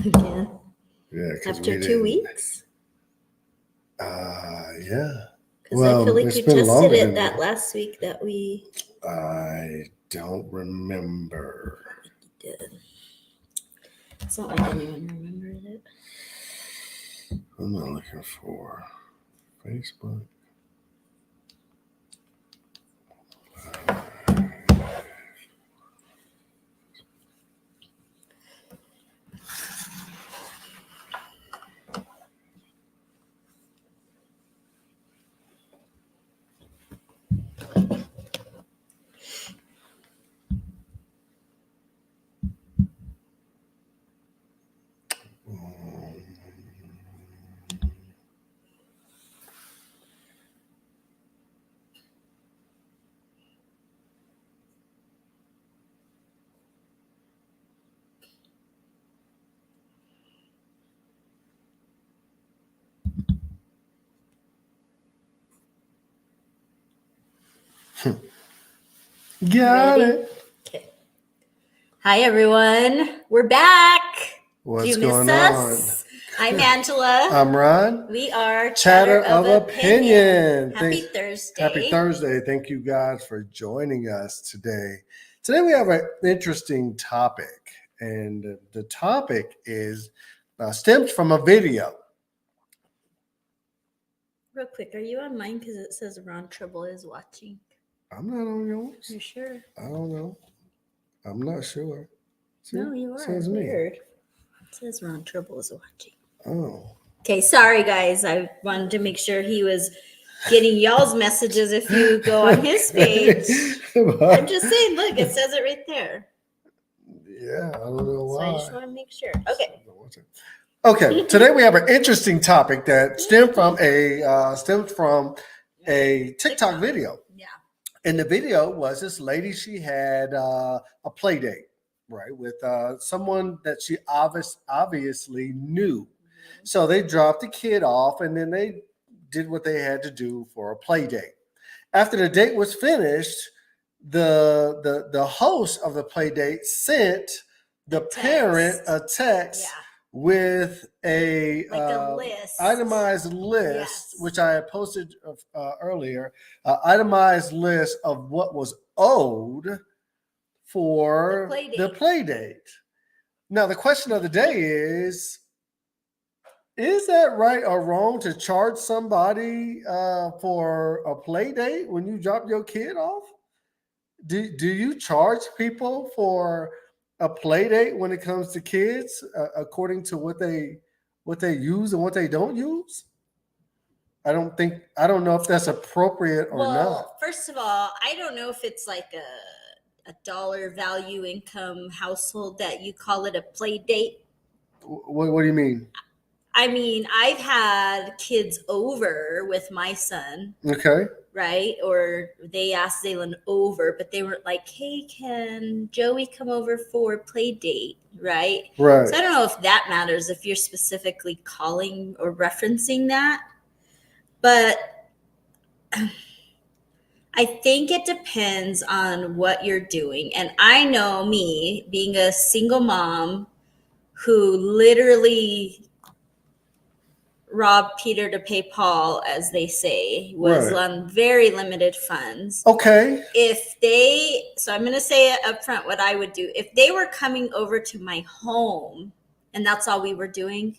again Yeah, because we after 2 weeks. Yeah. Because I feel like It's you been tested longer it than that that. last week that we I don't remember. did. It's not like anyone remembered it. I'm not looking for Facebook. Got Ready? it. Okay. Hi, everyone. We're back. What's Do you miss going us? I'm Angela. I'm Ron. We are Chatter of Opinion. Happy Thursday. Happy Thursday. Thank you guys for joining us today. Today we have an interesting topic, and the topic is stems from a video. Real quick, are you on mine? Because it says Ron Trouble is watching. I'm not on yours. You sure? I don't know. I'm not sure. See? No, you are. Says me. Weird. It says Ron Trouble is watching. Oh. Okay, sorry guys. I wanted to make sure he was getting y'all's messages if you go on his page. I'm just saying, look, it says it right there. Yeah, I don't know why. So I just want to make sure. Okay. Okay, today we have an interesting topic that stems from a TikTok video. Yeah. And the video was this lady, she had a play date, right, with someone that she obviously knew. Mm-hmm. So they dropped the kid off and then they did what they had to do for a play date. After the date was finished, the host of the play date sent the parent a text. Yeah. With a list. Itemized list, yes. Which I had posted earlier, itemized list of what was owed for the play date. Now, the question of the day is that right or wrong to charge somebody for a play date when you drop your kid off? Do you charge people for a play date when it comes to kids, according to what they use and what they don't use? I don't know if that's appropriate or not. Well, first of all, I don't know if it's like a dollar value income household that you call it a play date. What do you mean? I mean, I've had kids over with my son. Okay. Right? Or they asked Zaylen over, but they weren't like, hey, can Joey come over for a play date? Right? Right. So I don't know if that matters, if you're specifically calling or referencing that. But I think it depends on what you're doing. And I know me being a single mom who literally robbed Peter to pay Paul, as they say, was on very limited funds. Okay. So I'm going to say it up front what I would do. If they were coming over to my home and that's all we were doing,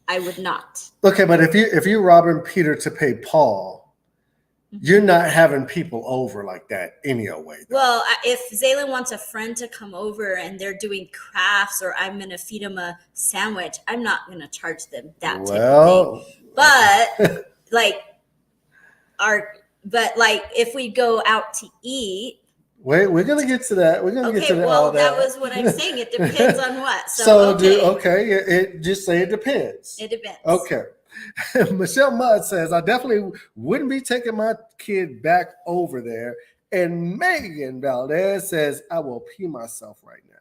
I would not. Okay, but if you're robbing Peter to pay Paul, you're not having people over like that anyway. Well, if Zaylen wants a friend to come over and they're doing crafts or I'm going to feed them a sandwich, I'm not going to charge them that type of thing. But if we go out to eat. Wait, we're going to get to that. We're going to get to that. Well, that was what I'm saying. It depends on what. It just say it depends. It depends. Okay. Michelle Mudd says, I definitely wouldn't be taking my kid back over there. And Megan Valdez says, I will pee myself right now.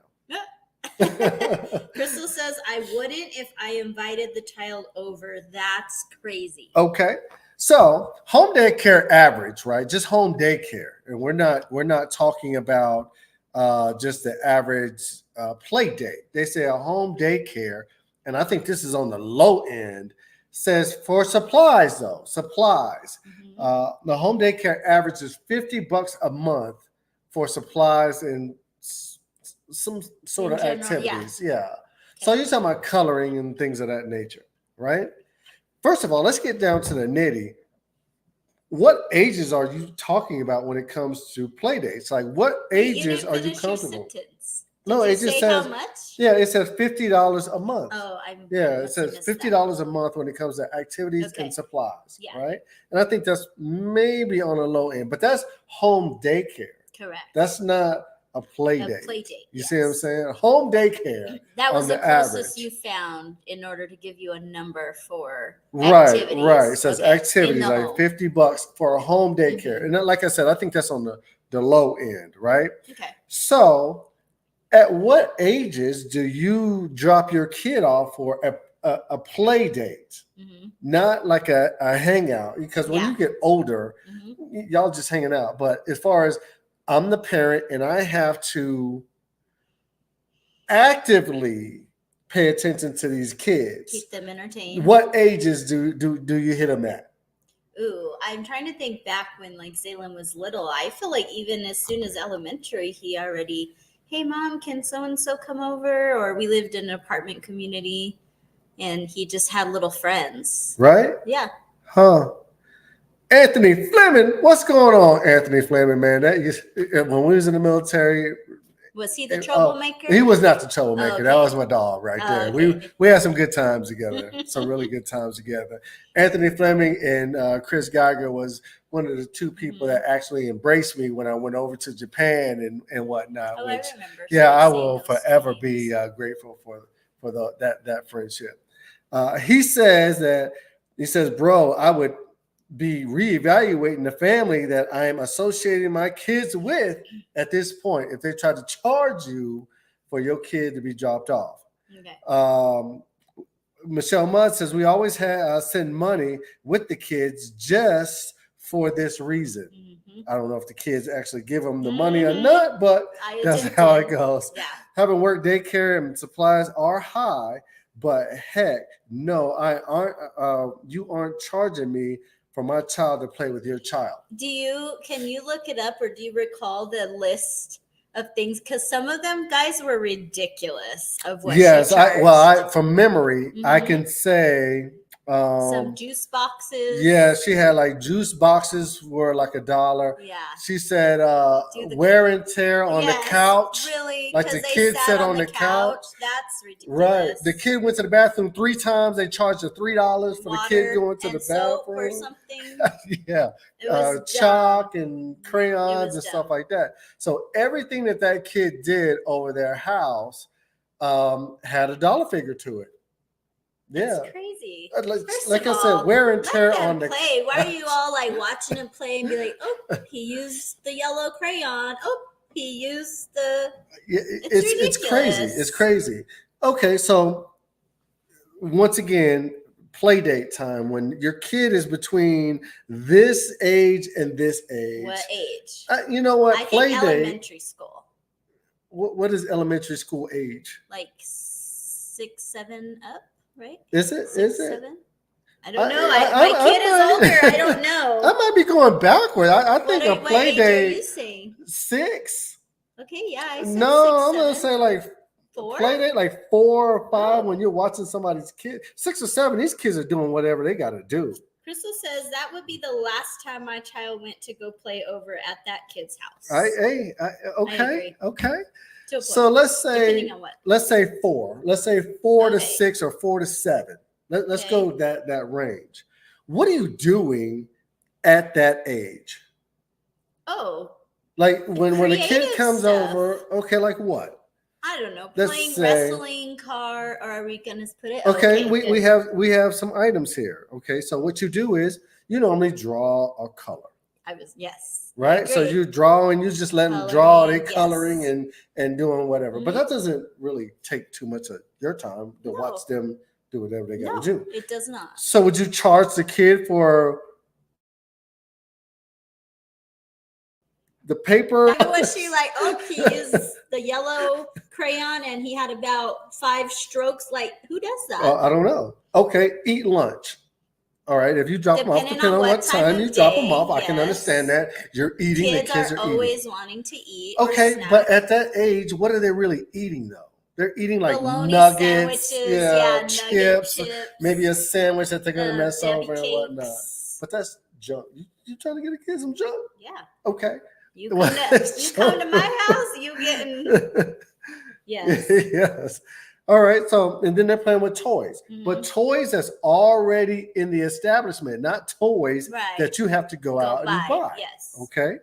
Crystal says, I wouldn't if I invited the child over. That's crazy. Okay. So home daycare average, right? Just home daycare. And we're not talking about just the average play date. They say a home daycare and I think this is on the low end, says for supplies though, supplies. The home daycare averages $50 a month for supplies and some sort of general, activities. Yeah. Okay. So you're talking about coloring and things of that nature, right? First of all, let's get down to the nitty. What ages are you talking about when it comes to play dates? Like what ages are you comfortable? No, it just says how much? Yeah, it says $50 a month. Oh, it says $50 a month when it comes to activities and supplies, right? And I think that's maybe on the low end, but that's home daycare. Correct. That's not a play date. You see what I'm saying? Home daycare. That was the closest you found in order to give you a number for activities. Right. It says activities like $50 for a home daycare, and like I said, I think that's on the low end, right? Okay. So, at what ages do you drop your kid off for a play date? Not like a hangout, because when you get older, y'all just hanging out. But as far as I'm the parent and I have to actively pay attention to these kids, keep them entertained. What ages do you hit them at? Ooh, I'm trying to think back when like Zaylen was little. I feel like even as soon as elementary, he already, hey mom, can so-and-so come over? Or we lived in an apartment community and he just had little friends. Right? Yeah. Huh. Anthony Fleming, what's going on, Anthony Fleming, man? When we was in the military, was he the troublemaker? He was not the troublemaker. Okay. That was my dog right there. Okay. We had some good times together, some really good times together. Anthony Fleming and Chris Geiger was one of the two people that actually embraced me when I went over to Japan and whatnot. I remember. Yeah, I will forever be grateful for that friendship. He says, bro, I would be reevaluating the family that I am associating my kids with at this point if they try to charge you for your kid to be dropped off. Okay. Michelle Mudd says we always send money with the kids just for this reason. I don't know if the kids actually give them the money or not, but that's how it goes. Yeah. Having work daycare and supplies are high, but heck, no, you aren't charging me for my child to play with your child. Can you look it up, or do you recall the list of things? Because some of them guys were ridiculous of what she charged. From memory, I can say some juice boxes. Yeah, she had like juice boxes were like $1. Yeah. She said wear and tear on the couch. Really? Like the kid sat on the couch. That's ridiculous. Right. The kid went to the bathroom 3 times. They charged her $3 for the kid going to the bathroom. Or something. Yeah. Chalk and crayons and stuff like that. So everything that kid did over their house had a dollar figure to it. Yeah, it's crazy. Like I said, wear and tear on the play. Why are you all like watching him play and be like, oh, he used the yellow crayon. Oh, he used the. It's crazy. It's crazy. Okay, so once again, play date time when your kid is between this age and this age. What age? You know what? I think elementary school. What is elementary school age? Like 6, 7 up. Right? Is it? 6, 7? I don't know. My kid is older. I don't know. I might be going backward. I think a play date. What are you saying? 6. Okay, yeah. I said no, 6, I'm gonna say like 4? Play date like 4 or 5 when you're watching somebody's kid. 6 or 7. These kids are doing whatever they got to do. Crystal says that would be the last time my child went to go play over at that kid's house. Okay. So let's say 4. Let's say 4 to 6 or 4 to 7. Let's go that range. What are you doing at that age? Oh, like when a kid comes over. Okay, like what? I don't know. Playing wrestling, car, or are we gonna put it? Okay, we have some items here. Okay, so what you do is you normally draw a color. Yes. Right. So you draw and you just let them draw. They coloring and doing whatever. But that doesn't really take too much of your time to watch them do whatever they got to do. It does not. So would you charge the kid for the paper? Was she like, he used the yellow crayon and he had about 5 strokes. Like, who does that? I don't know. Okay, eat lunch. All right, if you drop them off, depending on what time you drop them off, I can understand that. You're eating, the kids are always wanting to eat. Okay, but at that age, what are they really eating though? They're eating like bologna nuggets, chips, maybe a sandwich that they're gonna mess over and whatnot. But that's junk. You trying to get a kid some junk? Yeah. Okay. You come to my house, you getting yes. Yes. All right. So, and then they're playing with toys, but toys that's already in the establishment, not toys that you have to go out and buy. Yes. Okay.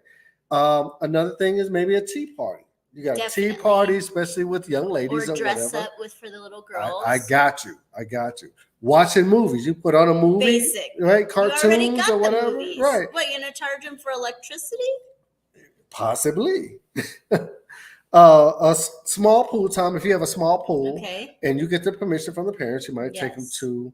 Another thing is maybe a tea party. You got a tea party, especially with young ladies or dress whatever. up with for the little girls. I got you. Watching movies. You put on a movie. Basic. Right? Cartoons or whatever. Right. What, you're going to charge them for electricity? Possibly. A small pool time, if you have a small pool and you get the permission from the parents, you might take them to,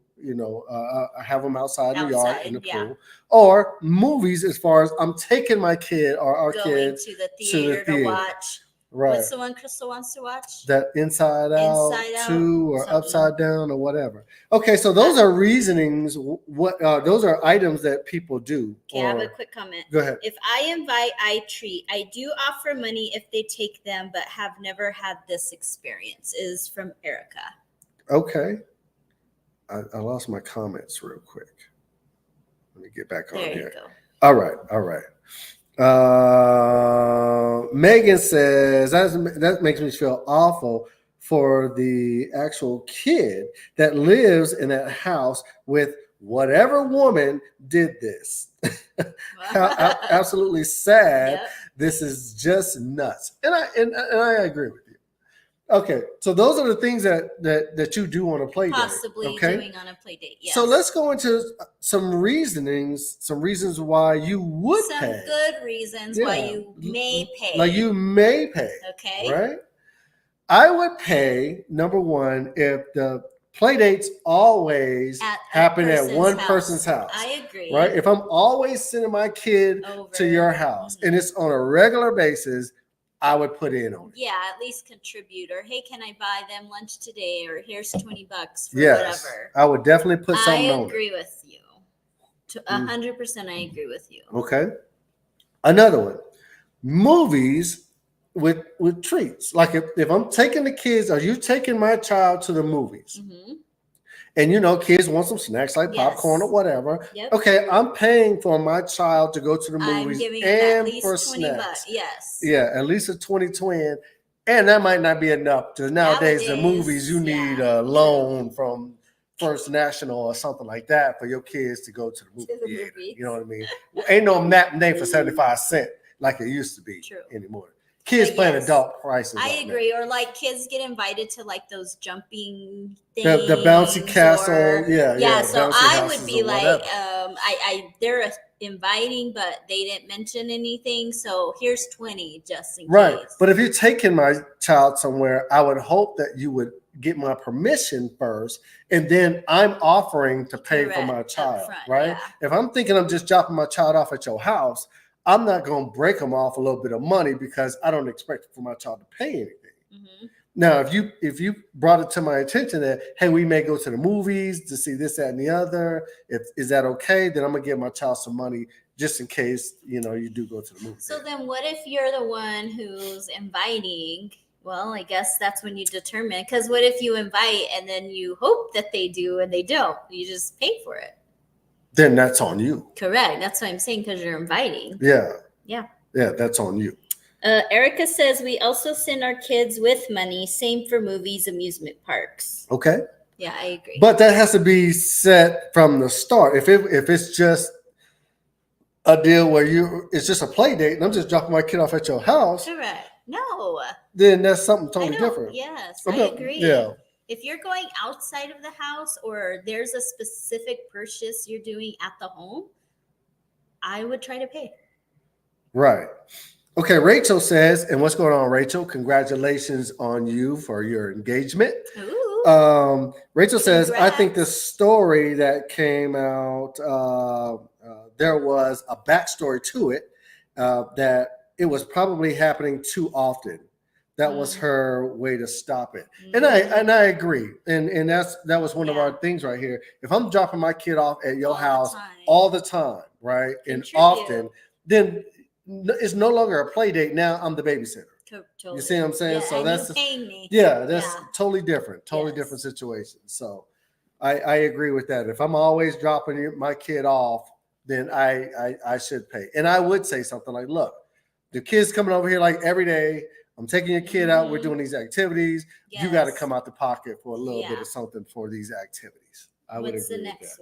have them outside in the yard in the pool. Or movies, as far as I'm taking my kid or our kids to the theater to watch. Right. What's the one Crystal wants to watch? That Inside Out 2 or Upside Down or whatever. Okay, so those are reasonings. Those are items that people do. Okay, I have a quick comment. Go ahead. If I invite, I treat. I do offer money if they take them, but have never had this experience. Is from Erica. Okay. I lost my comments real quick. Let me get back on here. There you go. All right. Megan says that makes me feel awful for the actual kid that lives in that house with whatever woman did this. Absolutely sad. Yep. This is just nuts. And I agree with you. Okay, so those are the things that you do on a play date. Possibly doing on a play date, yes. So let's go into some reasons why you would pay. Some good reasons why you may pay. Like you may pay. Okay. Right? I would pay, number one, if the play dates always happen at one person's house. I agree. Right? If I'm always sending my kid to your house and it's on a regular basis, I would put in on it. Yeah, at least contribute. Or, hey, can I buy them lunch today? Or here's $20 for whatever. I would definitely put something on it. I agree with you. 100% I agree with you. Okay. Another one. Movies with treats. Like if I'm taking the kids, are you taking my child to the movies? Mm-hmm. And kids want some snacks like popcorn or whatever. Yep. Okay, I'm paying for my child to go to the movies and at least for snacks. Yes. Yeah, at least a 20 and that might not be enough because nowadays the movies you need a loan from First National or something like that for your kids to go to the movie theater. You know what I mean? Ain't no matinee for 75 cents like it used to be anymore. Kids playing adult prices. I agree. Or like kids get invited to like those jumping things. The bouncy castle. Yeah. So I would be like, they're inviting, but they didn't mention anything. So here's 20 just in case. Right. But if you're taking my child somewhere, I would hope that you would get my permission first, and then I'm offering to pay for my child. Front, right. Yeah. If I'm thinking I'm just dropping my child off at your house, I'm not going to break them off a little bit of money because I don't expect for my child to pay anything. Mm-hmm. Now, if you brought it to my attention that, hey, we may go to the movies to see this, that, and the other, is that okay? Then I'm going to give my child some money just in case, you do go to the movies. So then what if you're the one who's inviting? Well, I guess that's when you determine. Because what if you invite and then you hope that they do and they don't? You just pay for it. Then that's on you. Correct. That's what I'm saying, because you're inviting. Yeah. Yeah. Yeah, that's on you. Erica says we also send our kids with money. Same for movies, amusement parks. Okay. Yeah, I agree. But that has to be set from the start. If it's just a deal where it's just a play date and I'm just dropping my kid off at your house. Correct. No. Then that's something totally different. Yes, I agree. Yeah. If you're going outside of the house or there's a specific purchase you're doing at the home, I would try to pay. Right. Okay, Rachel says, and what's going on, Rachel? Congratulations on you for your engagement. Ooh. Rachel says, I think the story that came out, there was a backstory to it, that it was probably happening too often. that was her way to stop it. And I agree. And that was one of our things right here. If I'm dropping my kid off at your house all the time, right? And often, then it's no longer a play date. Now I'm the babysitter. Totally. You see what I'm saying? So that's totally different. Totally different situation. So I agree with that. If I'm always dropping my kid off, then I should pay. And I would say something like, look, the kid's coming over here like every day. I'm taking your kid out. We're doing these activities. Yes. You got to come out the pocket for a little bit of something for these activities. What's the next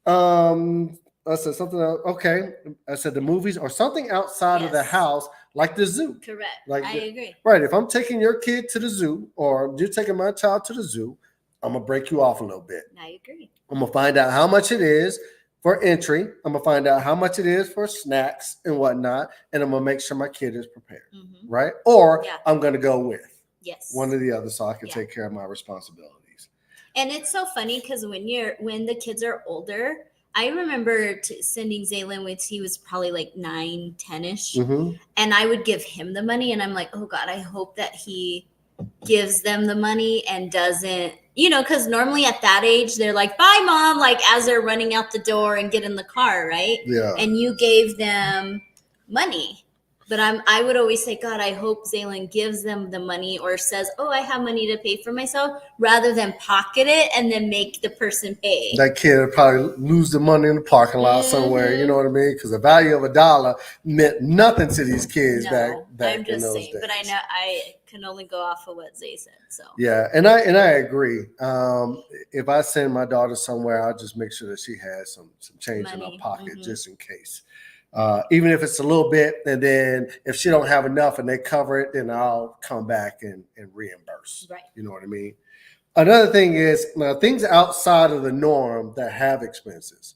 one? I said something else. Okay. I said the movies or something outside of the house, like the zoo. Correct. Like I agree. Right. If I'm taking your kid to the zoo or you're taking my child to the zoo, I'm going to break you off a little bit. I agree. I'm going to find out how much it is for entry. I'm going to find out how much it is for snacks and whatnot. And I'm going to make sure my kid is prepared. Right. Or I'm going to go with one or the other so I can take care of my responsibilities. And it's so funny because when the kids are older, I remember sending Zaylin when he was probably like 9, 10-ish. And I would give him the money. And I'm like, oh God, I hope that he gives them the money and doesn't, because normally at that age, they're like, bye, Mom, like as they're running out the door and get in the car, right? Yeah. And you gave them money. But I would always say, God, I hope Zaylin gives them the money or says, oh, I have money to pay for myself, rather than pocket it and then make the person pay. That kid would probably lose the money in the parking lot somewhere, you know what I mean? Because the value of $1 meant nothing to these kids back I'm just in those saying, days. But I know I can only go off of what Zay said. So yeah, and I agree. If I send my daughter somewhere, I'll just make sure that she has some change in her pocket just in case. Even if it's a little bit, and then if she don't have enough and they cover it, then I'll come back and reimburse. Right. You know what I mean? Another thing is things outside of the norm that have expenses.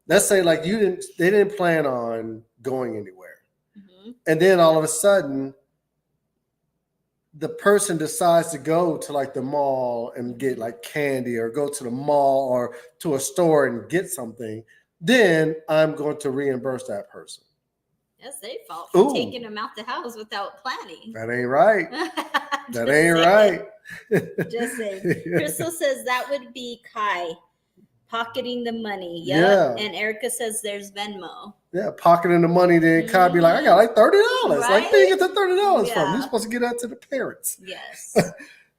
Let's say like they didn't plan on going anywhere. And then all of a sudden the person decides to go to like the mall and get like candy or go to the mall or to a store and get something. Then I'm going to reimburse that person. That's their fault for taking them out the house without planning. That ain't right. That ain't right. Just saying. Crystal says that would be Kai pocketing the money. Yeah. And Erica says there's Venmo. Yeah, pocketing the money. Then Kai be like, I got like $30. Right? Like, where you get the $30 from? You're supposed to get that to the parents. Yes.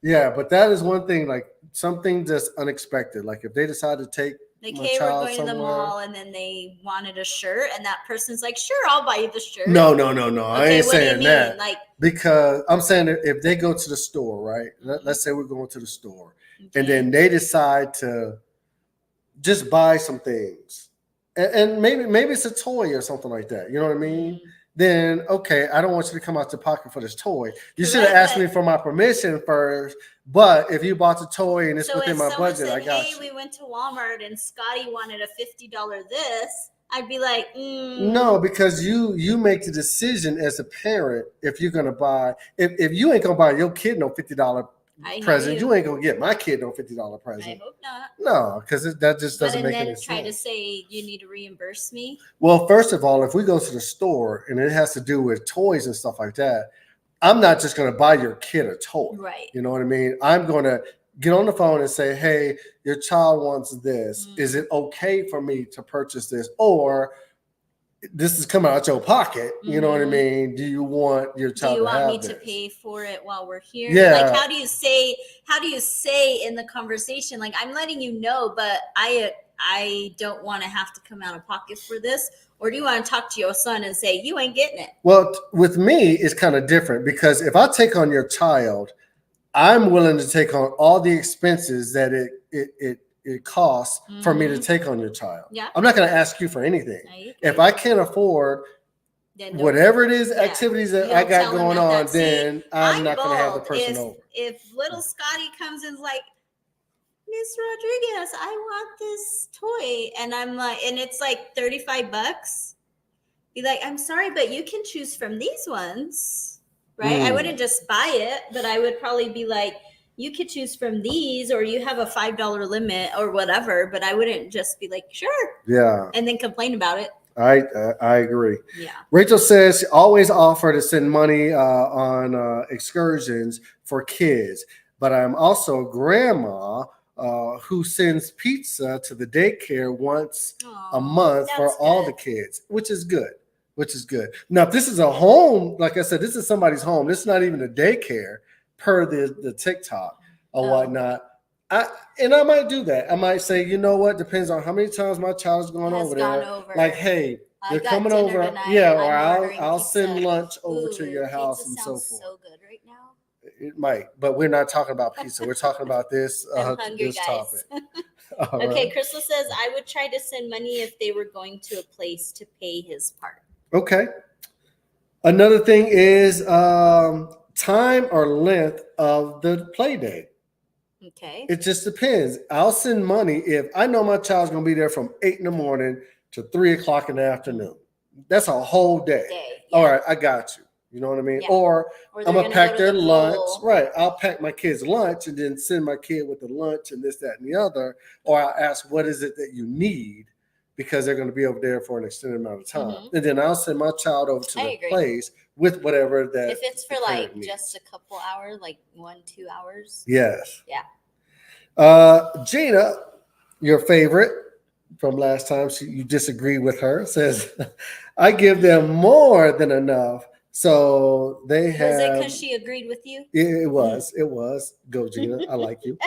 Yeah, but that is one thing. Like something just unexpected. Like if they decide to take. Like, hey, we're going to the mall, and then they wanted a shirt, and that person's like, sure, I'll buy you the shirt. No. Okay, I ain't saying that. Like, because I'm saying if they go to the store, right? Let's say we're going to the store, and then they decide to just buy some things, and maybe it's a toy or something like that. You know what I mean? Then, okay, I don't want you to come out your pocket for this toy. You should have asked me for my permission first. But if you bought the toy and it's within my budget, I got you. We went to Walmart and Scotty wanted a $50 this, I'd be like, No, because you make the decision as a parent if you're gonna buy. If you ain't gonna buy your kid no $50 present, you ain't gonna get my kid no $50 present. I hope not. No, because that just doesn't make any sense. Try to say you need to reimburse me. Well, first of all, if we go to the store and it has to do with toys and stuff like that, I'm not just going to buy your kid a toy. Right. You know what I mean? I'm going to get on the phone and say, hey, your child wants this. Is it okay for me to purchase this? Or this is coming out your pocket. You know what I mean? Do you want your child to have this? Do you want me to pay for it while we're here? Yeah. Like, how do you say in the conversation, like, I'm letting you know, but I don't want to have to come out of pocket for this? Or do you want to talk to your son and say, you ain't getting it? Well, with me, it's kind of different because if I take on your child, I'm willing to take on all the expenses that it costs for me to take on your child. Yeah. I'm not going to ask you for anything. If I can't afford whatever it is, activities that I got going on, then I'm not going to have the person over. If little Scotty comes and is like, Miss Rodriguez, I want this toy. And I'm like, and it's like $35. Be like, I'm sorry, but you can choose from these ones, right? I wouldn't just buy it, but I would probably be like, you could choose from these, or you have a $5 limit or whatever, but I wouldn't just be like, sure. Yeah. And then complain about it. I agree. Yeah. Rachel says she always offer to send money on excursions for kids, but I'm also a grandma who sends pizza to the daycare once a month for all the kids, which is good. Now, if this is a home, like I said, this is somebody's home. This is not even a daycare per the TikTok or whatnot. I might do that. I might say, you know what? Depends on how many times my child has gone over there. Like, hey, they're coming over. Tonight. Yeah, or I'll send lunch over to your house and so forth. So good right now. It might, but we're not talking about pizza. We're talking about this hungry, this topic. Okay, right. Crystal says I would try to send money if they were going to a place to pay his part. Okay. Another thing is time or length of the play date. Okay. It just depends. I'll send money if I know my child's going to be there from 8 a.m. to 3 o'clock in the afternoon. That's a whole day. Yeah. All right, I got you. You know what I mean? Yeah. Or I'm going to pack their lunch. Right. I'll pack my kids' lunch and then send my kid with the lunch and this, that, and the other. Or I'll ask, what is it that you need? Because they're going to be over there for an extended amount of time. Mm-hmm. And then I'll send my child over to the place with whatever that. If it's for like needs. Just a couple hours, like 1-2 hours. Yes. Yeah. Gina, your favorite from last time, you disagreed with her, says, I give them more than enough. So they have. Was it because she agreed with you? It was. It was. Go, Gina. I like you.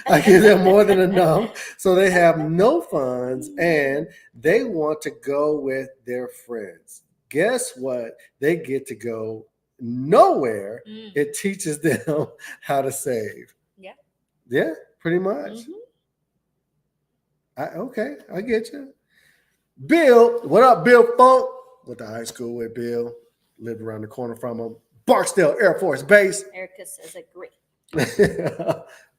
I give them more than enough. So they have no funds and they want to go with their friends. Guess what? They get to go nowhere. It teaches them how to save. Yeah. Yeah, pretty much. Okay, I get you. Bill, what up, Bill Funk? Went to high school with Bill. Lived around the corner from him. Barksdale Air Force Base. Erica says agree.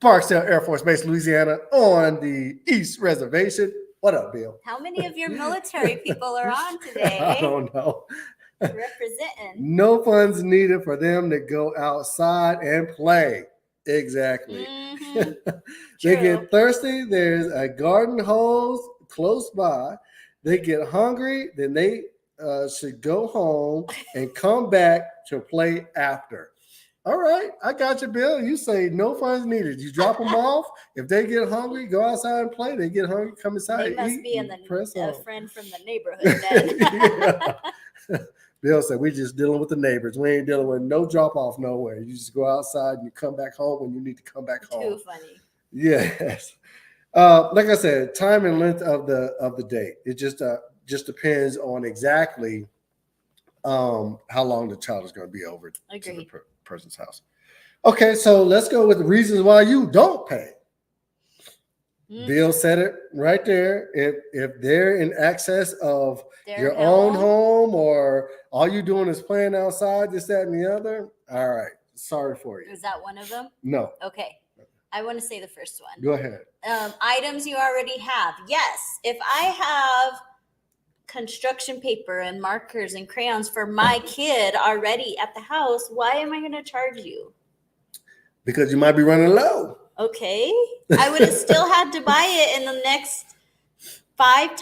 Barksdale Air Force Base, Louisiana, on the East Reservation. What up, Bill? How many of your military people are on today? I don't know. Representing. No funds needed for them to go outside and play. Exactly. Mm-hmm. They get thirsty. There's a garden hose close by. They get hungry. Then they should go home and come back to play after. All right, I got you, Bill. You say no funds needed. You drop them off. If they get hungry, go outside and play. They get hungry, come inside. They must eat, be in a friend from the neighborhood then. Bill said, we just dealing with the neighbors. We ain't dealing with no drop off nowhere. You just go outside and you come back home when you need to come back home. Too funny. Yes. Like I said, time and length of the date. It just depends on exactly how long the child is going to be over to the person's house. Okay, so let's go with the reasons why you don't pay. Bill said it right there. If they're in excess of your own home or all you're doing is playing outside, this, that, and the other, all right, sorry for you. Is that one of them? No. Okay. I want to say the first one. Go ahead. Items you already have. Yes. If I have construction paper and markers and crayons for my kid already at the house, why am I going to charge you? Because you might be running low. Okay. I would have still had to buy it in the next 5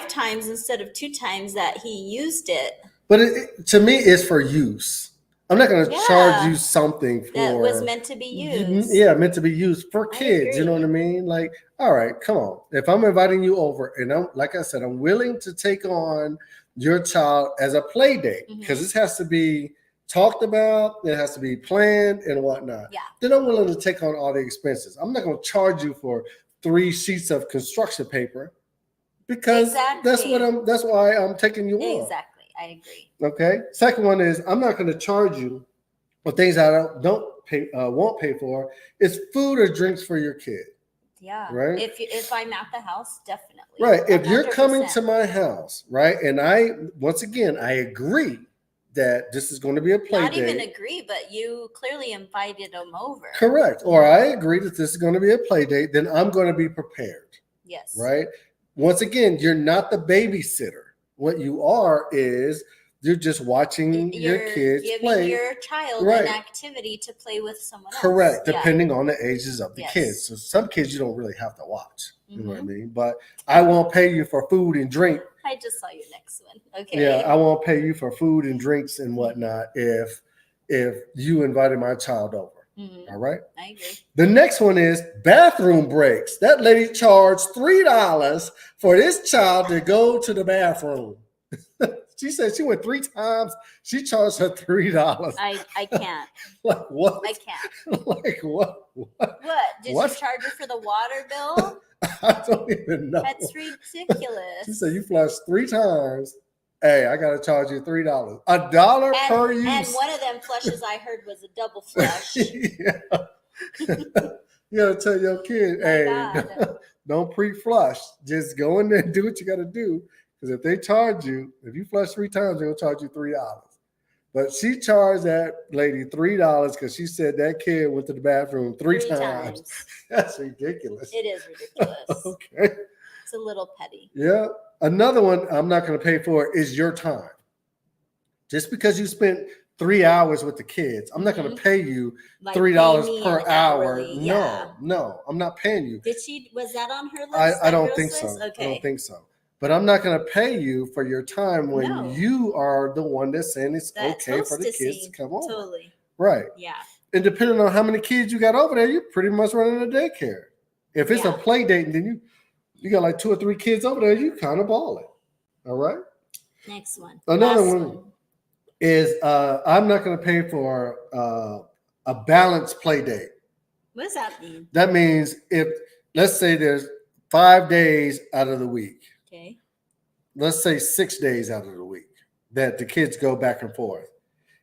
times instead of 2 times that he used it. But to me, it's for use. I'm not going to charge you something for that was meant to be used. Yeah, meant to be used for kids. You know what I mean? Like, all right, come on. If I'm inviting you over, and like I said, I'm willing to take on your child as a play date because this has to be talked about, it has to be planned and whatnot. Yeah. Then I'm willing to take on all the expenses. I'm not going to charge you for 3 sheets of construction paper because that's why I'm taking you on. Exactly. I agree. Okay. Second one is I'm not going to charge you for things I won't pay for. It's food or drinks for your kid. Yeah. Right. If I'm at the house, definitely. Right. 100%. If you're coming to my house, right, and I agree that this is going to be a play date. Not even agree, but you clearly invited them over. Correct. Or I agree that this is going to be a play date, then I'm going to be prepared. Yes. Right. Once again, you're not the babysitter. What you are is You're just watching your kids giving play. your child Right. an activity to play with someone else. Correct, Yeah. depending on the ages of the Yes. kids. So some kids you don't really have to watch. You know what I mean? But I won't pay you for food and drink. I just saw your next one. Okay. Yeah, I won't pay you for food and drinks and whatnot if you invited my child over. All right. I agree. The next one is bathroom breaks. That lady charged $3 for this child to go to the bathroom. She said she went 3 times. She charged her $3. I can't. Like what? I can't. Like what? What? Did you charge her for the water bill? I don't even know. That's ridiculous. She said you flushed 3 times. Hey, I gotta charge you $3. $1 per use. And one of them flushes I heard was a double flush. Yeah. You gotta tell your kid, hey, don't pre-flush. Just go in there and do what you gotta do. Because if they charge you, if you flush 3 times, they'll charge you $3. But she charged that lady $3 because she said that kid went to the bathroom 3 times. That's ridiculous. It is ridiculous. Okay. It's a little petty. Yeah. Another one I'm not going to pay for is your time. Just because you spent 3 hours with the kids, I'm not going to pay you $3 per hour. No, I'm not paying you. Was that on her list? I don't think so. Okay. I don't think so. But I'm not going to pay you for your time when you are the one that's saying it's okay for the kids to come over. Totally. Right. Yeah. And depending on how many kids you got over there, you're pretty much running a daycare. If it's a play date and then you got like 2 or 3 kids over there, you kind of balling. All right. Next one. Another one is I'm not going to pay for a balanced play date. What does that mean? That means if, let's say there's 5 days out of the week. Okay. Let's say 6 days out of the week that the kids go back and forth.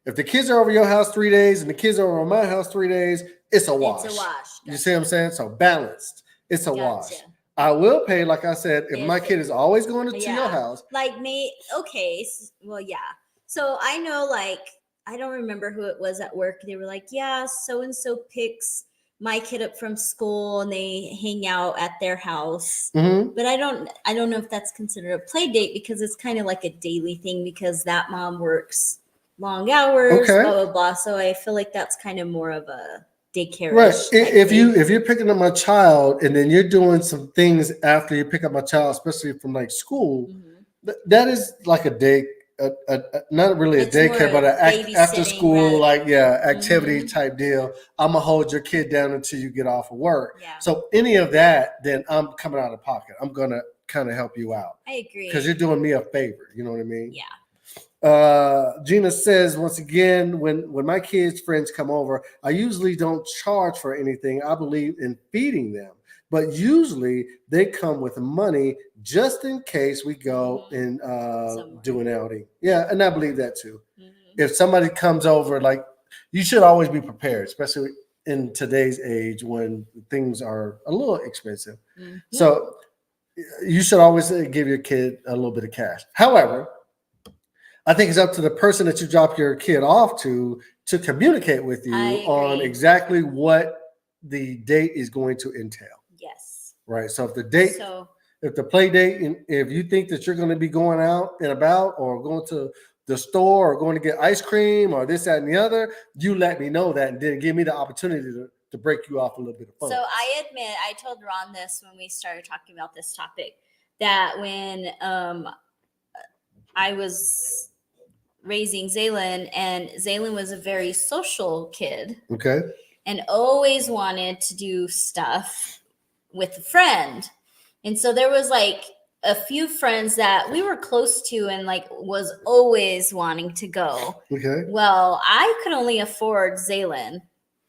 If the kids are over your house 3 days and the kids are over my house 3 days, it's a wash. It's a wash. Gotcha. You see what I'm saying? So balanced. It's a wash. I will pay, like I said, if my kid is always going to your house. Like me, okay. Well, yeah. So I know, like, I don't remember who it was at work. They were like, yeah, so-and-so picks my kid up from school and they hang out at their house. But I don't know if that's considered a play date because it's kind of like a daily thing because that mom works long hours, blah, blah, blah. So I feel like that's kind of more of a daycare. Right. If you're picking up my child and then you're doing some things after you pick up my child, especially from like school, that is like a day, not really a daycare, but an after school, activity type deal. I'm gonna hold your kid down until you get off of work. Yeah. So any of that, then I'm coming out of pocket. I'm gonna kind of help you out. I agree. Because you're doing me a favor. You know what I mean? Yeah. Gina says, once again, when my kids' friends come over, I usually don't charge for anything. I believe in feeding them. But usually they come with money just in case we go and do an outing. Yeah, and I believe that too. If somebody comes over, like, you should always be prepared, especially in today's age when things are a little expensive. So you should always give your kid a little bit of cash. However, I think it's up to the person that you drop your kid off to communicate with you on exactly what the date is going to entail. Yes. Right. So if the date, if the play date, and if you think that you're going to be going out and about or going to the store or going to get ice cream or this, that, and the other, you let me know that and then give me the opportunity to break you off a little bit of fun. So I admit, I told Ron this when we started talking about this topic, that when I was raising Zaylin, and Zaylin was a very social kid. Okay. And always wanted to do stuff with a friend. And so there was like a few friends that we were close to and like was always wanting to go. Okay. Well, I could only afford Zaylin,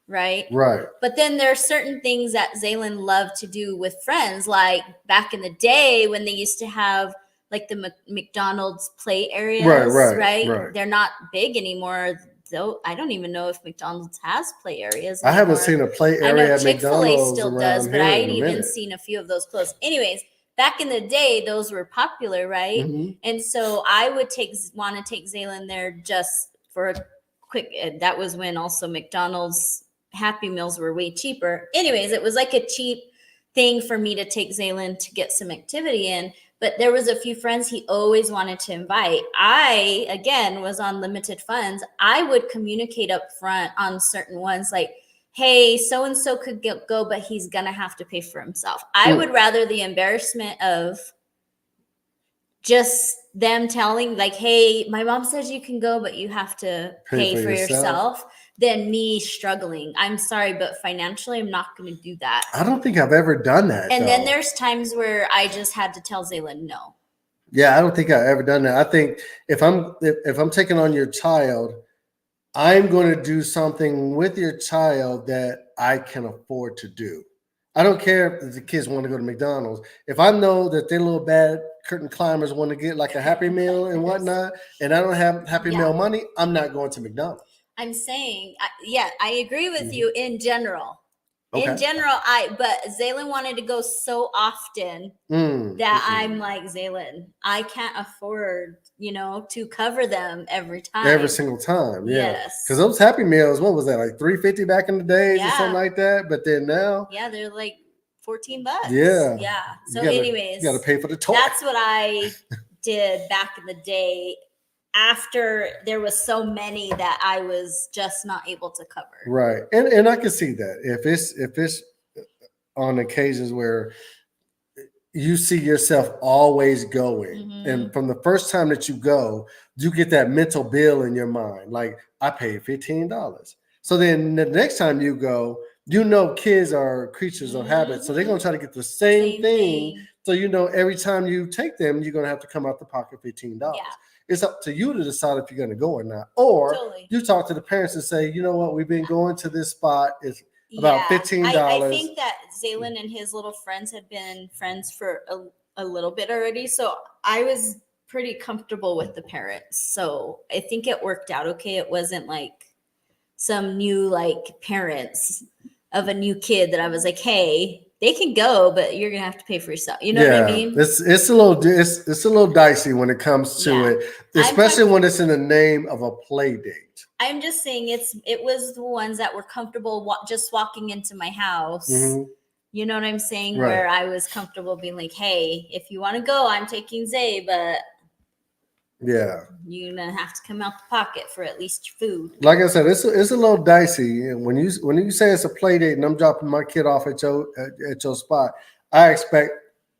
right? Right. But then there are certain things that Zaylin loved to do with friends, like back in the day when they used to have like the McDonald's play areas, right? They're not big anymore. Though I don't even know if McDonald's has play areas anymore. I haven't seen a play area at McDonald's. Chick-fil-A still does, but I ain't even seen a few of those close. Anyways, back in the day, those were popular, right? And so I would want to take Zaylin there just for a quick. That was when also McDonald's Happy Meals were way cheaper. Anyways, it was like a cheap thing for me to take Zaylin to get some activity in. But there was a few friends he always wanted to invite. I, again, was on limited funds. I would communicate up front on certain ones, like, hey, so-and-so could go, but he's going to have to pay for himself. I would rather the embarrassment of just them telling, like, hey, my mom says you can go, but you have to pay for yourself, than me struggling. I'm sorry, but financially, I'm not going to do that. I don't think I've ever done that. And then there's times where I just had to tell Zaylin no. Yeah, I don't think I've ever done that. I think if I'm taking on your child, I'm going to do something with your child that I can afford to do. I don't care if the kids want to go to McDonald's. If I know that their little bad curtain climbers want to get like a Happy Meal and whatnot, and I don't have Happy Meal money, I'm not going to McDonald's. I'm saying, I agree with you in general. Okay. In general, but Zaylin wanted to go so often that I'm like, Zaylin, I can't afford, to cover them every time. Every single time, yeah. Yes. Because those Happy Meals, what was that, like $3.50 back in the days or something like that? But then now, they're like $14. Yeah. Yeah. So, anyways, you got to pay for the toy. That's what I did back in the day. After there was so many that I was just not able to cover. Right. And I can see that. If it's on occasions where you see yourself always going, and from the first time that you go, you get that mental bill in your mind. Like, I paid $15. So then the next time you go, kids are creatures of habit. So they're going to try to get the same thing. So, every time you take them, you're going to have to come out the pocket $15. Yeah. It's up to you to decide if you're going to go or not. Or you talk to the parents and say, you know what, we've been going to this spot. It's about $15. I think that Zaylin and his little friends had been friends for a little bit already. So I was pretty comfortable with the parents. So I think it worked out okay. It wasn't like some new parents of a new kid that I was like, hey, they can go, but you're gonna have to pay for yourself. You know what I mean? It's a little dicey when it comes to it, especially when it's in the name of a play date. I'm just saying it was the ones that were comfortable just walking into my house. You know what I'm saying? Right. Where I was comfortable being like, hey, if you want to go, I'm taking Zay, but you're gonna have to come out the pocket for at least food. Like I said, it's a little dicey. And when you say it's a play date and I'm dropping my kid off at your spot, I expect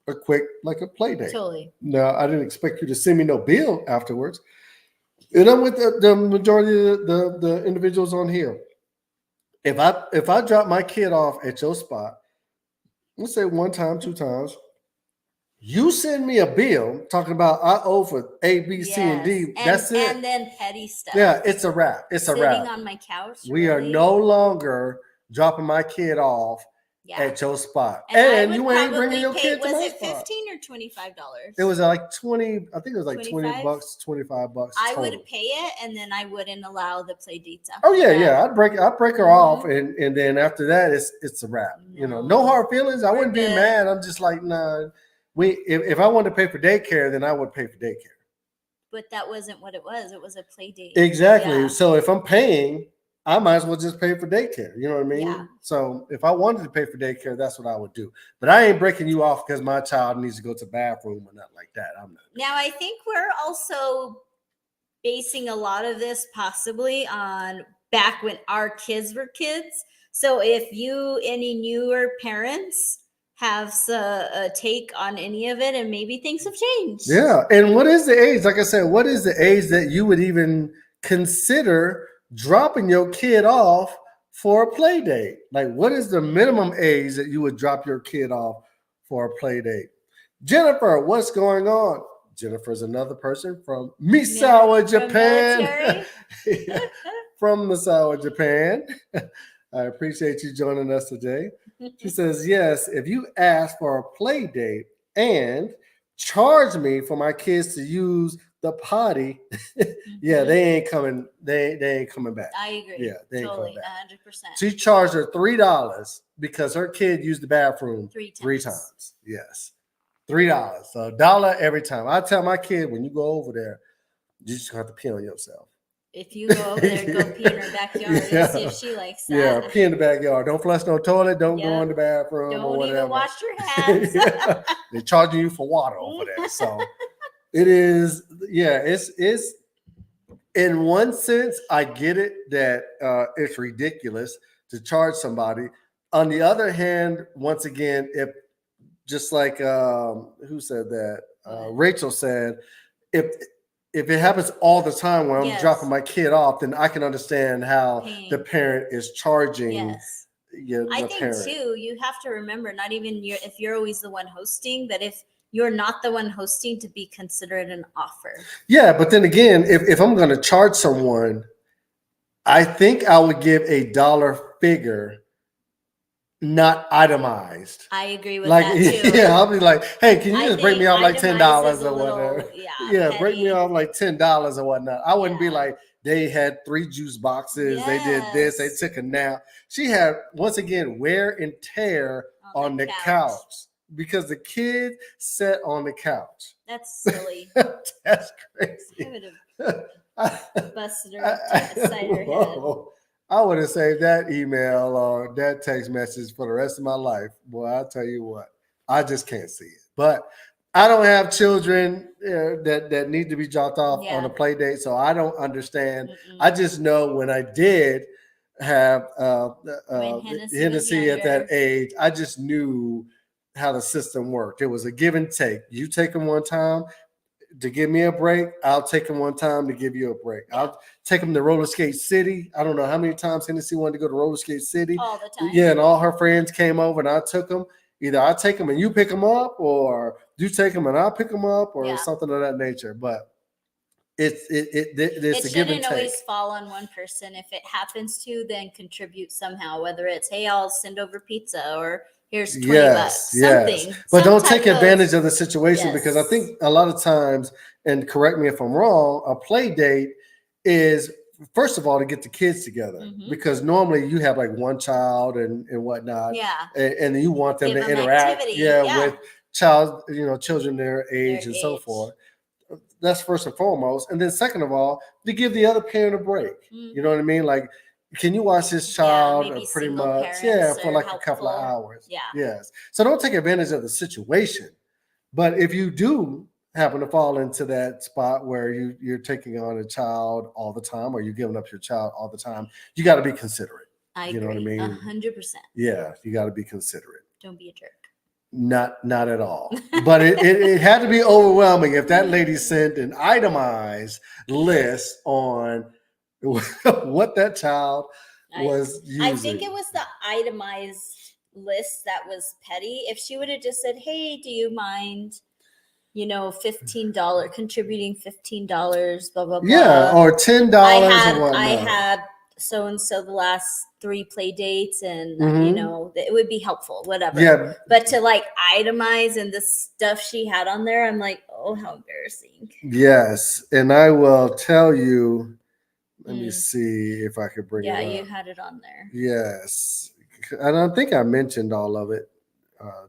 a quick a play date. Totally. No, I didn't expect you to send me no bill afterwards. And I'm with the majority of the individuals on here. If I drop my kid off at your spot, let's say 1 time, 2 times, you send me a bill talking about I owe for A, B, C, and D. That's it. And then petty stuff. Yeah, it's a wrap. It's a wrap. Sitting on my couch. We are no longer dropping my kid off at your spot. And you ain't bringing your kid to my spot. Was it $15 or $25? It was like 20. I think it was like 25? $20, $25. I would pay it, and then I wouldn't allow the play dates after. Oh yeah. I'd break her off, and then after that, it's a wrap. No hard feelings. I wouldn't be mad. I'm just like, nah. If I wanted to pay for daycare, then I would pay for daycare. But that wasn't what it was. It was a play date. Exactly. Yeah. So if I'm paying, I might as well just pay for daycare. You know what I mean? Yeah. So if I wanted to pay for daycare, that's what I would do. But I ain't breaking you off because my child needs to go to the bathroom or nothing like that. I'm not. Now, I think we're also basing a lot of this possibly on back when our kids were kids. So if any newer parents have a take on any of it, and maybe things have changed. Yeah. And what is the age? Like I said, what is the age that you would even consider dropping your kid off for a play date? Like, what is the minimum age that you would drop your kid off for a play date? Jennifer, what's going on? Jennifer's another person from Misawa, Japan. From Misawa, Japan. I appreciate you joining us today. She says, yes, if you ask for a play date and charge me for my kids to use the potty, they ain't coming. They ain't coming back. I agree. Yeah, they ain't totally, coming back. 100%. She charged her $3 because her kid used the bathroom 3 times. Yes, $3. So $1 every time. I tell my kid, when you go over there, you just have to pee on yourself. if you go over there, go pee in her backyard and see if she likes that. Yeah, pee in the backyard. Don't flush no toilet. Don't go in the bathroom or whatever. Don't even wash your hands. They're charging you for water over there. So it is, it's in one sense, I get it that it's ridiculous to charge somebody. On the other hand, once again, if just like who said that? Rachel said, if it happens all the time when I'm dropping my kid off, then I can understand how the parent is charging. Yes. I think too, you have to remember, not even if you're always the one hosting, that if you're not the one hosting, to be considered an offer. Yeah, but then again, if I'm going to charge someone, I think I would give a dollar figure, not itemized. I agree with that too. Yeah, I'll be like, hey, can you just break me off like $10 or whatever? Yeah, break me off like $10 or whatnot. I wouldn't be like, they had 3 juice boxes, they did this, they took a nap. She had, once again, wear and tear on the couch because the kid sat on the couch. That's silly. That's crazy. I would have busted her upside her head. I would have saved that email or that text message for the rest of my life. Boy, I'll tell you what, I just can't see it. But I don't have children that need to be dropped off on a play date, so I don't understand. I just know when I did have Hennessy at that age, I just knew how the system worked. It was a give and take. You take them one time to give me a break, I'll take them one time to give you a break. I'll take them to Roller Skate City. I don't know how many times Hennessy wanted to go to Roller Skate City. All the time. Yeah, and all her friends came over and I took them. Either I take them and you pick them up, or you take them and I'll pick them up, or something of that nature. But it's a give and take. It shouldn't always fall on one person. If it happens to, then contribute somehow. Whether it's, hey, I'll send over pizza, or here's $20. Something. But don't take advantage of the situation, because I think a lot of times, and correct me if I'm wrong, a play date is, first of all, to get the kids together, because normally you have like one child and whatnot, and you want them to interact, with children their age and so forth. That's first and foremost, and then second of all, to give the other parent a break. You know what I mean? Like, can you watch this child pretty much, for like a couple of hours? Yes. So don't take advantage of the situation, but if you do happen to fall into that spot where you're taking on a child all the time, or you're giving up your child all the time, you got to be considerate. I agree. Know what I mean? 100%. Yeah, you got to be considerate. Don't be a jerk. Not at all. But it had to be overwhelming if that lady sent an itemized list on what that child was using. I think it was the itemized list that was petty. If she would have just said, hey, do you mind $15, contributing $15, blah, blah, blah. Yeah, or $10 or whatnot. I had so-and-so the last 3 play dates, and, it would be helpful, whatever. Yeah. But to like itemize and the stuff she had on there, I'm like, oh, how embarrassing. Yes. And I will tell you, let me see if I could bring it up. Yeah, you had it on there. Yes. And I think I mentioned all of it,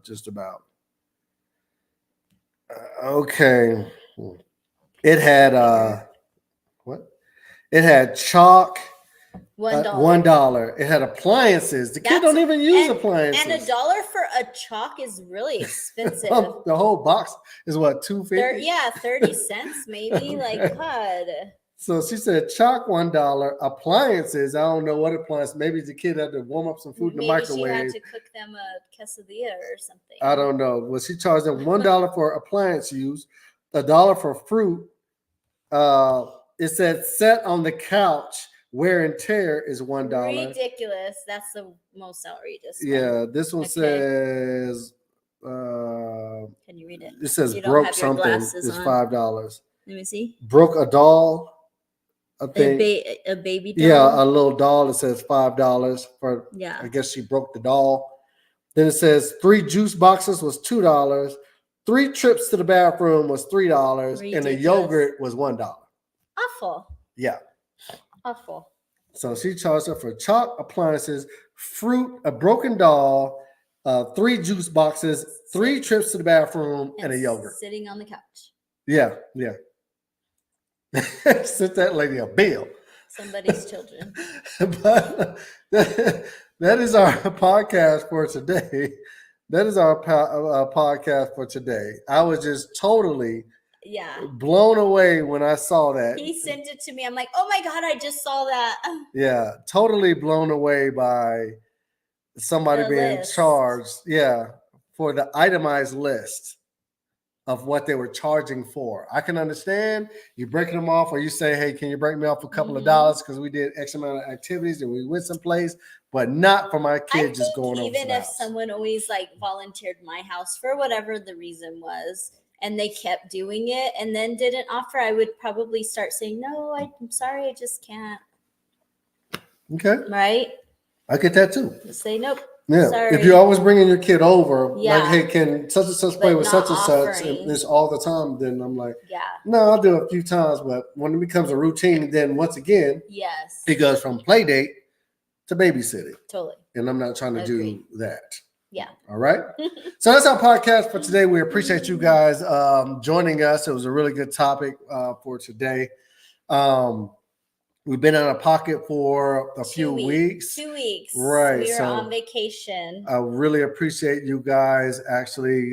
just about. Okay. It had what? It had chalk. $1. It had appliances. The kid don't even use appliances. And $1 for a chalk is really expensive. The whole box is what, $2.50? Yeah, 30 cents maybe. Like, God. So she said chalk $1, appliances. I don't know what appliance. Maybe the kid had to warm up some food in the microwave. Maybe she had to cook them a quesadilla or something. I don't know. Well, she charged them $1 for appliance use, $1 for fruit. It said set on the couch, wear and tear is $1. Ridiculous. That's the most outrageous one. Yeah, this one says. Can you read it? It says broke something. It's $5. Let me see. Broke a doll. I think a baby doll. Yeah, a little doll. It says $5 for. Yeah. I guess she broke the doll. Then it says 3 juice boxes was $2. 3 trips to the bathroom was $3, and a yogurt was $1. Awful. Yeah. Awful. So she charged her for chalk, appliances, fruit, a broken doll, 3 juice boxes, 3 trips to the bathroom, and a yogurt. Sitting on the couch. Yeah. Sent that lady a bill. somebody's children. But that is our podcast for today. That is our podcast for today. I was just totally blown away when I saw that. He sent it to me. I'm like, oh my God, I just saw that. Yeah, totally blown away by somebody being charged. Yeah, for the itemized list of what they were charging for. I can understand you breaking them off, or you say, hey, can you break me off a couple of dollars because we did X amount of activities and we went someplace, but not for my kids just going over. Even if someone always like volunteered my house for whatever the reason was, and they kept doing it and then didn't offer, I would probably start saying, no, I'm sorry, I just can't. Okay. Right? I get that too. Just say, nope. Yeah. Sorry. If you're always bringing your kid over, like, hey, can such and such play with such and such, and it's all the time, then I'm like, no, I'll do it a few times. But when it becomes a routine, then once again, it goes from play date to babysitting. Totally. And I'm not trying to do that. Yeah. All right. So that's our podcast for today. We appreciate you guys joining us. It was a really good topic for today. We've been out of pocket for a few weeks. 2 weeks. Right. We were on vacation. I really appreciate you guys actually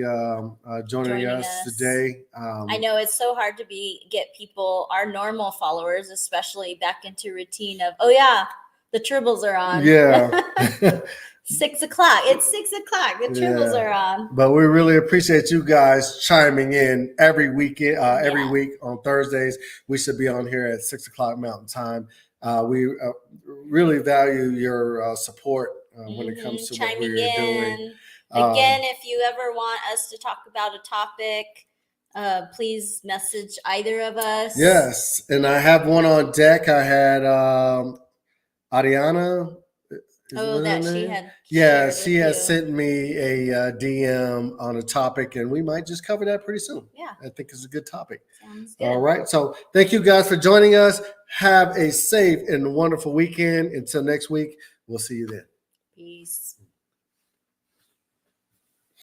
joining us today. I know it's so hard to get people, our normal followers, especially back into routine of, oh yeah, the Tribbles are on. Yeah. 6 o'clock. It's 6 o'clock. The Tribbles are on. But we really appreciate you guys chiming in every weekend, every week on Thursdays. We should be on here at 6 o'clock Mountain Time. We really value your support when it comes to what we're doing. Again, if you ever want us to talk about a topic, please message either of us. Yes. And I have one on deck. I had Ariana. That she had. Yeah, she has sent me a DM on a topic, and we might just cover that pretty soon. Yeah. I think it's a good topic. Sounds good. All right. So thank you guys for joining us. Have a safe and wonderful weekend. Until next week, we'll see you then. Peace.